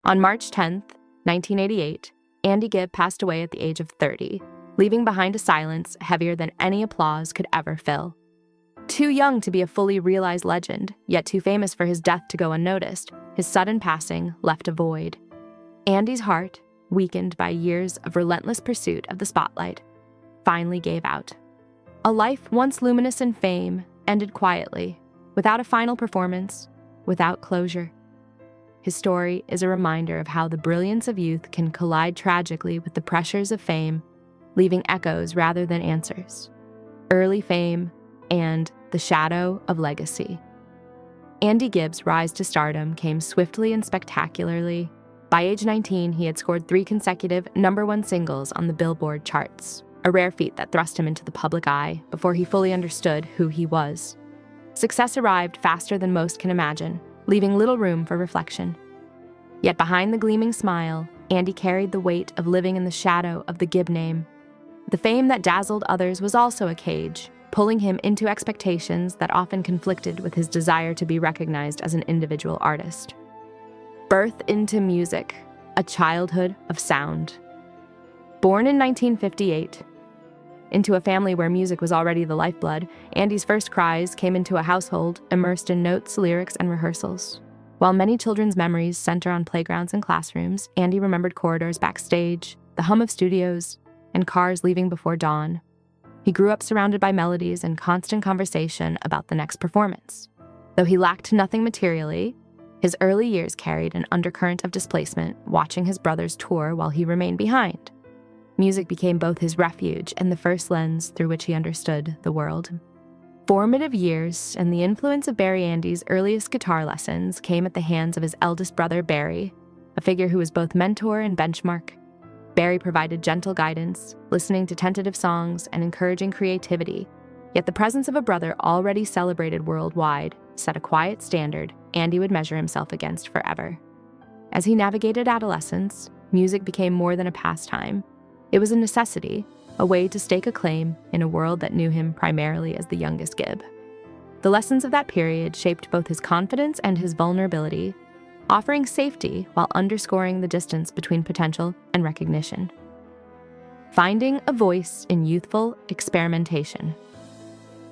On March 10, 1988, Andy Gibb passed away at the age of 30, leaving behind a silence heavier than any applause could ever fill. Too young to be a fully realized legend, yet too famous for his death to go unnoticed, his sudden passing left a void. Andy's heart, weakened by years of relentless pursuit of the spotlight, finally gave out. A life once luminous in fame ended quietly, without a final performance, without closure. His story is a reminder of how the brilliance of youth can collide tragically with the pressures of fame, leaving echoes rather than answers. Early fame and the shadow of legacy. Andy Gibb's rise to stardom came swiftly and spectacularly. By age 19, he had scored 3 consecutive #1 singles on the Billboard charts, a rare feat that thrust him into the public eye before he fully understood who he was. Success arrived faster than most can imagine, leaving little room for reflection. Yet behind the gleaming smile, Andy carried the weight of living in the shadow of the Gibb name. The fame that dazzled others was also a cage, pulling him into expectations that often conflicted with his desire to be recognized as an individual artist. Birth into music, a childhood of sound. Born in 1958, into a family where music was already the lifeblood, Andy's first cries came into a household immersed in notes, lyrics, and rehearsals. While many children's memories center on playgrounds and classrooms, Andy remembered corridors backstage, the hum of studios, and cars leaving before dawn. He grew up surrounded by melodies and constant conversation about the next performance. Though he lacked nothing materially, his early years carried an undercurrent of displacement, watching his brothers tour while he remained behind. Music became both his refuge and the first lens through which he understood the world. Formative years and the influence of Barry Andy's earliest guitar lessons came at the hands of his eldest brother, Barry, a figure who was both mentor and benchmark. Barry provided gentle guidance, listening to tentative songs and encouraging creativity, yet the presence of a brother already celebrated worldwide set a quiet standard Andy would measure himself against forever. As he navigated adolescence, music became more than a pastime. It was a necessity, a way to stake a claim in a world that knew him primarily as the youngest Gibb. The lessons of that period shaped both his confidence and his vulnerability, offering safety while underscoring the distance between potential and recognition. Finding a voice in youthful experimentation.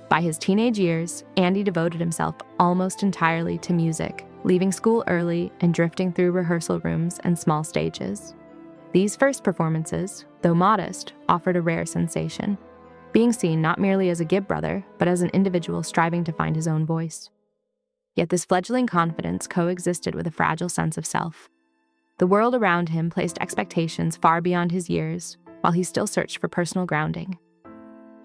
By his teenage years, Andy devoted himself almost entirely to music, leaving school early and drifting through rehearsal rooms and small stages. These first performances, though modest, offered a rare sensation, being seen not merely as a Gibb brother, but as an individual striving to find his own voice. Yet this fledgling confidence coexisted with a fragile sense of self. The world around him placed expectations far beyond his years, while he still searched for personal grounding.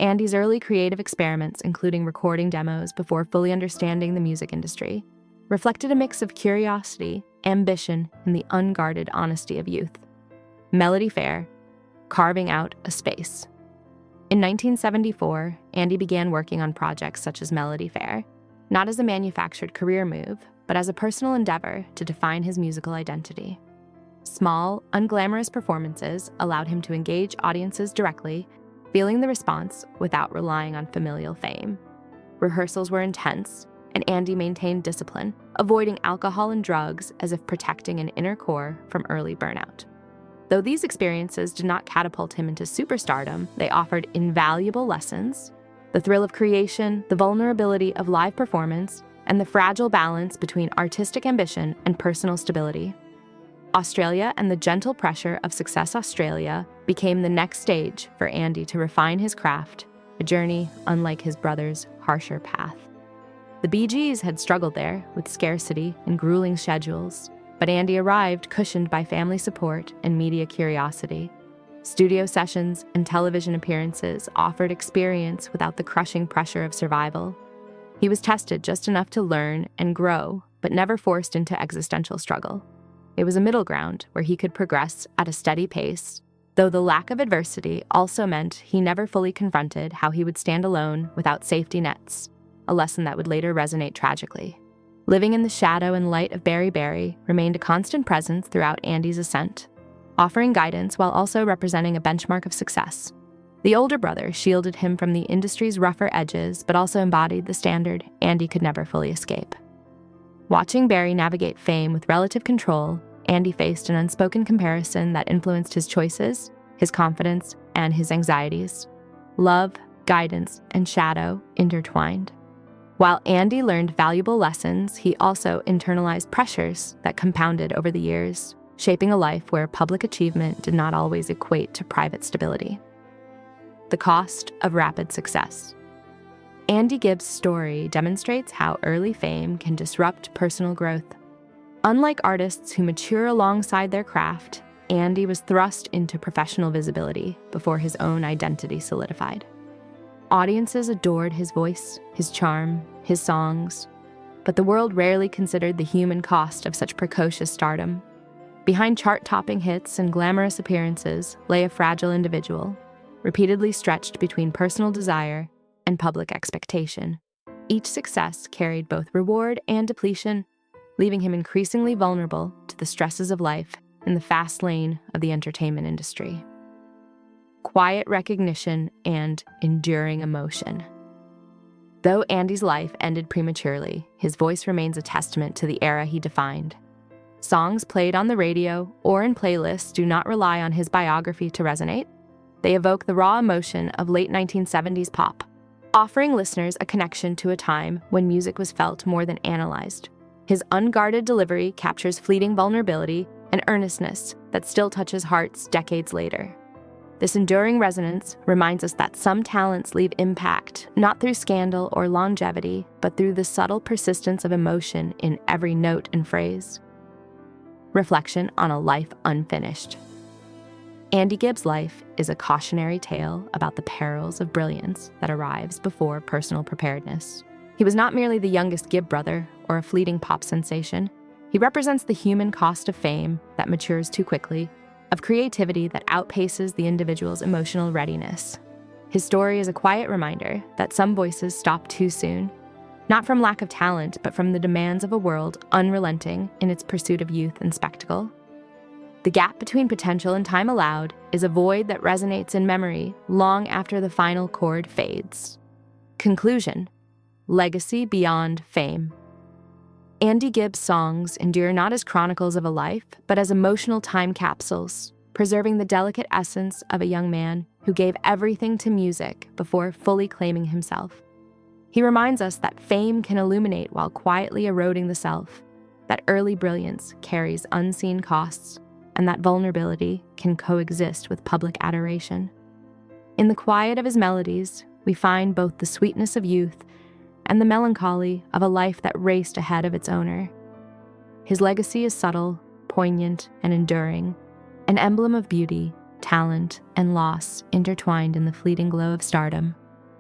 Andy's early creative experiments, including recording demos before fully understanding the music industry, reflected a mix of curiosity, ambition, and the unguarded honesty of youth. Melody Fair, carving out a space. In 1974, Andy began working on projects such as Melody Fair, not as a manufactured career move, but as a personal endeavor to define his musical identity. Small, unglamorous performances allowed him to engage audiences directly, feeling the response without relying on familial fame. Rehearsals were intense, and Andy maintained discipline, avoiding alcohol and drugs as if protecting an inner core from early burnout. Though these experiences did not catapult him into superstardom, they offered invaluable lessons: the thrill of creation, the vulnerability of live performance, and the fragile balance between artistic ambition and personal stability. Australia and the gentle pressure of Success Australia became the next stage for Andy to refine his craft, a journey unlike his brother's harsher path. The Bee Gees had struggled there with scarcity and grueling schedules, but Andy arrived cushioned by family support and media curiosity. Studio sessions and television appearances offered experience without the crushing pressure of survival. He was tested just enough to learn and grow, but never forced into existential struggle. It was a middle ground where he could progress at a steady pace, though the lack of adversity also meant he never fully confronted how he would stand alone without safety nets, a lesson that would later resonate tragically. Living in the shadow and light of Barry remained a constant presence throughout Andy's ascent, offering guidance while also representing a benchmark of success. The older brother shielded him from the industry's rougher edges, but also embodied the standard Andy could never fully escape. Watching Barry navigate fame with relative control, Andy faced an unspoken comparison that influenced his choices, his confidence, and his anxieties. Love, guidance, and shadow intertwined. While Andy learned valuable lessons, he also internalized pressures that compounded over the years, shaping a life where public achievement did not always equate to private stability. The cost of rapid success. Andy Gibbs' story demonstrates how early fame can disrupt personal growth. Unlike artists who mature alongside their craft, Andy was thrust into professional visibility before his own identity solidified. Audiences adored his voice, his charm, his songs, but the world rarely considered the human cost of such precocious stardom. Behind chart-topping hits and glamorous appearances lay a fragile individual, repeatedly stretched between personal desire and public expectation. Each success carried both reward and depletion, leaving him increasingly vulnerable to the stresses of life in the fast lane of the entertainment industry. Quiet recognition and enduring emotion. Though Andy's life ended prematurely, his voice remains a testament to the era he defined. Songs played on the radio or in playlists do not rely on his biography to resonate. They evoke the raw emotion of late 1970s pop, offering listeners a connection to a time when music was felt more than analyzed. His unguarded delivery captures fleeting vulnerability and earnestness that still touches hearts decades later. This enduring resonance reminds us that some talents leave impact, not through scandal or longevity, but through the subtle persistence of emotion in every note and phrase. Reflection on a life unfinished. Andy Gibbs' life is a cautionary tale about the perils of brilliance that arrives before personal preparedness. He was not merely the youngest Gibb brother or a fleeting pop sensation. He represents the human cost of fame that matures too quickly, of creativity that outpaces the individual's emotional readiness. His story is a quiet reminder that some voices stop too soon, not from lack of talent, but from the demands of a world unrelenting in its pursuit of youth and spectacle. The gap between potential and time allowed is a void that resonates in memory long after the final chord fades. Conclusion: legacy beyond fame. Andy Gibbs' songs endure not as chronicles of a life, but as emotional time capsules, preserving the delicate essence of a young man who gave everything to music before fully claiming himself. He reminds us that fame can illuminate while quietly eroding the self, that early brilliance carries unseen costs, and that vulnerability can coexist with public adoration. In the quiet of his melodies, we find both the sweetness of youth and the melancholy of a life that raced ahead of its owner. His legacy is subtle, poignant, and enduring, an emblem of beauty, talent, and loss intertwined in the fleeting glow of stardom.